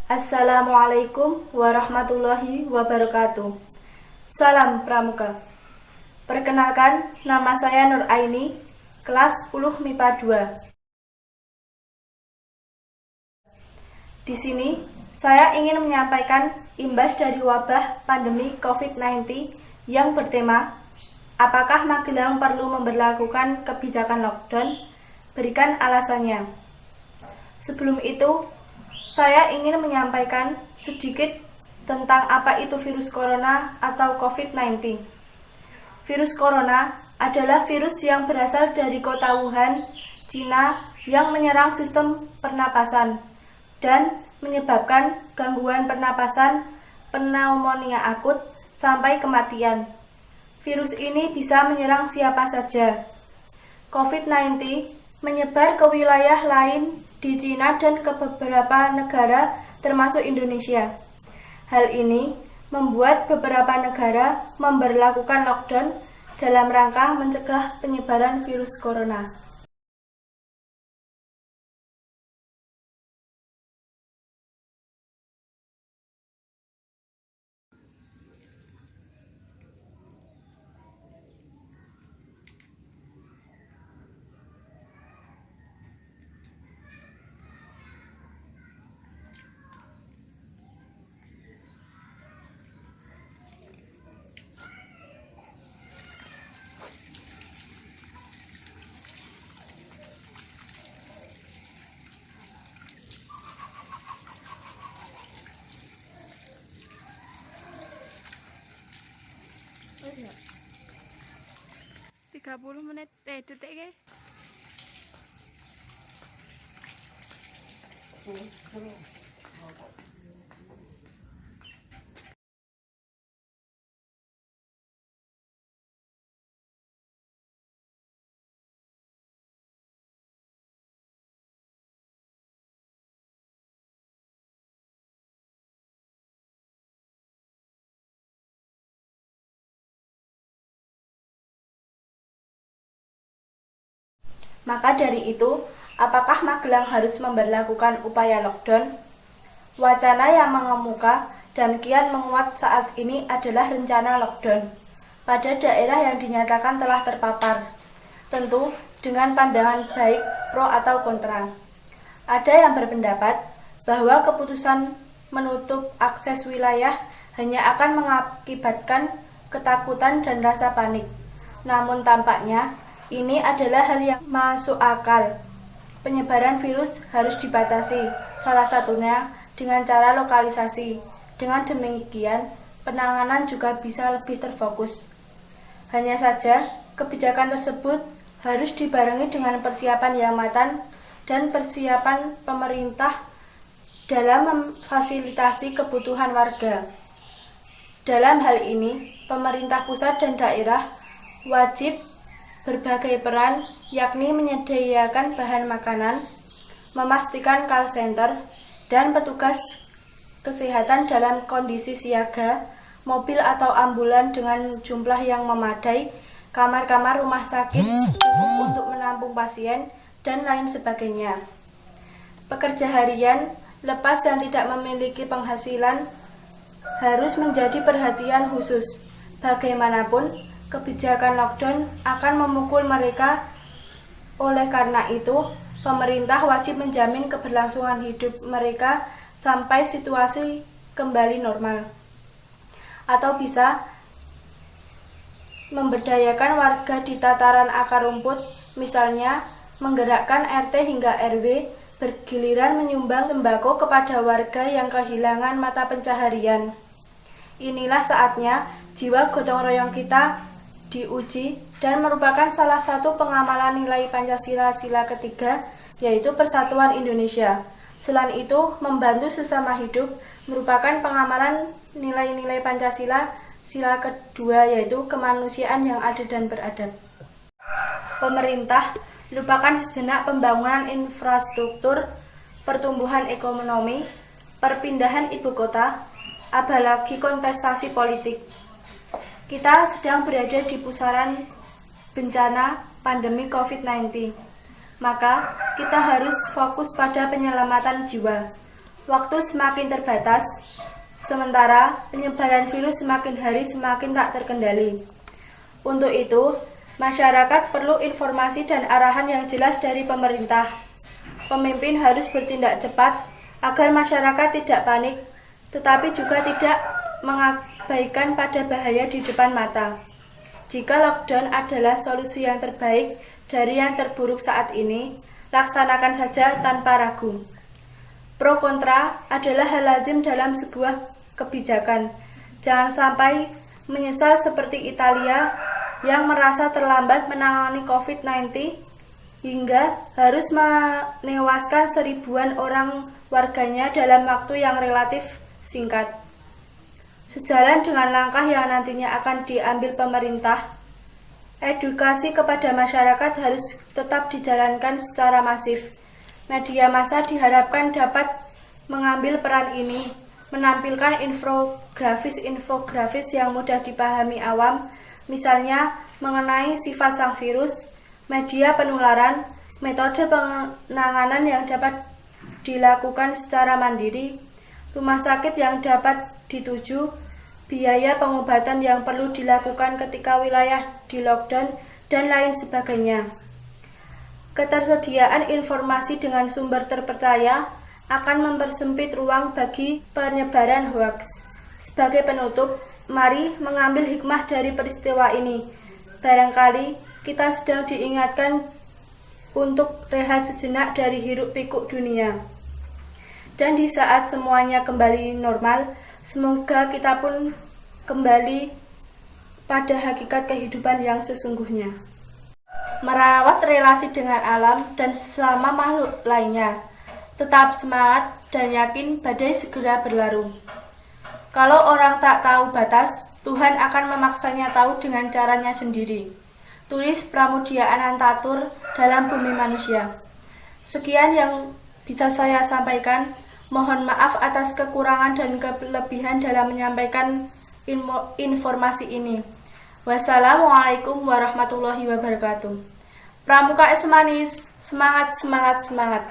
Assalamualaikum warahmatullahi wabarakatuh. Salam Pramuka. Perkenalkan, nama saya Nur Aini, kelas 10 MIPA 2. Di sini, saya ingin menyampaikan imbas dari wabah pandemi COVID-19 yang bertema, apakah Magelang perlu memberlakukan kebijakan lockdown? Berikan alasannya. Sebelum itu, saya ingin menyampaikan sedikit tentang apa itu virus corona atau COVID-19. Virus corona adalah virus yang berasal dari kota Wuhan, Cina, yang menyerang sistem pernapasan dan menyebabkan gangguan pernapasan, pneumonia akut, sampai kematian. Virus ini bisa menyerang siapa saja. COVID-19 menyebar ke wilayah lain di Cina dan ke beberapa negara termasuk Indonesia. Hal ini membuat beberapa negara memberlakukan lockdown dalam rangka mencegah penyebaran virus corona. Oh iya. 30 menit detik ke? Maka dari itu, apakah Magelang harus memberlakukan upaya lockdown? Wacana yang mengemuka dan kian menguat saat ini adalah rencana lockdown pada daerah yang dinyatakan telah terpapar, tentu dengan pandangan baik pro atau kontra. Ada yang berpendapat bahwa keputusan menutup akses wilayah hanya akan mengakibatkan ketakutan dan rasa panik. Namun tampaknya ini adalah hal yang masuk akal. Penyebaran virus harus dibatasi, salah satunya dengan cara lokalisasi. Dengan demikian, penanganan juga bisa lebih terfokus. Hanya saja, kebijakan tersebut harus dibarengi dengan persiapan yang matang dan persiapan pemerintah dalam memfasilitasi kebutuhan warga. Dalam hal ini, pemerintah pusat dan daerah wajib berbagai peran, yakni menyediakan bahan makanan, memastikan call center, dan petugas kesehatan dalam kondisi siaga, mobil atau ambulan dengan jumlah yang memadai, kamar-kamar rumah sakit cukup untuk menampung pasien, dan lain sebagainya. Pekerja harian, lepas yang tidak memiliki penghasilan, harus menjadi perhatian khusus. Bagaimanapun, kebijakan lockdown akan memukul mereka. Oleh karena itu, pemerintah wajib menjamin keberlangsungan hidup mereka sampai situasi kembali normal. Atau bisa memberdayakan warga di tataran akar rumput, misalnya menggerakkan RT hingga RW bergiliran menyumbang sembako kepada warga yang kehilangan mata pencaharian. Inilah saatnya jiwa gotong royong kita diuji dan merupakan salah satu pengamalan nilai Pancasila sila ketiga, yaitu Persatuan Indonesia. Selain itu, membantu sesama hidup merupakan pengamalan nilai-nilai Pancasila sila kedua, yaitu kemanusiaan yang adil dan beradab. Pemerintah lupakan sejenak pembangunan infrastruktur, pertumbuhan ekonomi, perpindahan ibu kota, apalagi kontestasi politik. Kita sedang berada di pusaran bencana pandemi COVID-19. Maka, kita harus fokus pada penyelamatan jiwa. waktu semakin terbatas, sementara penyebaran virus semakin hari semakin tak terkendali. Untuk itu, masyarakat perlu informasi dan arahan yang jelas dari pemerintah. Pemimpin harus bertindak cepat agar masyarakat tidak panik, tetapi juga tidak mengabaikan pada bahaya di depan mata. Jika lockdown adalah solusi yang terbaik dari yang terburuk saat ini, laksanakan saja tanpa ragu. Pro kontra adalah hal lazim dalam sebuah kebijakan. Jangan sampai menyesal seperti Italia yang merasa terlambat menangani COVID-19 hingga harus menewaskan seribuan orang warganya dalam waktu yang relatif singkat. Sejalan dengan langkah yang nantinya akan diambil pemerintah, edukasi kepada masyarakat harus tetap dijalankan secara masif. Media massa diharapkan dapat mengambil peran ini, menampilkan infografis yang mudah dipahami awam, misalnya mengenai sifat sang virus, media penularan, metode penanganan yang dapat dilakukan secara mandiri, rumah sakit yang dapat dituju, biaya pengobatan yang perlu dilakukan ketika wilayah di lockdown, dan lain sebagainya. Ketersediaan informasi dengan sumber terpercaya akan mempersempit ruang bagi penyebaran hoaks. Sebagai penutup, mari mengambil hikmah dari peristiwa ini. Barangkali kita sedang diingatkan untuk rehat sejenak dari hiruk-pikuk dunia. Dan di saat semuanya kembali normal, semoga kita pun kembali pada hakikat kehidupan yang sesungguhnya. Merawat relasi dengan alam dan sesama makhluk lainnya. Tetap semangat dan yakin badai segera berlalu. Kalau orang tak tahu batas, Tuhan akan memaksanya tahu dengan caranya sendiri. Tulis Pramudia Anantatur dalam Bumi Manusia. Sekian yang bisa saya sampaikan. Mohon maaf atas kekurangan dan kelebihan dalam menyampaikan informasi ini. Wassalamualaikum warahmatullahi wabarakatuh. Pramuka es manis, semangat, semangat, semangat.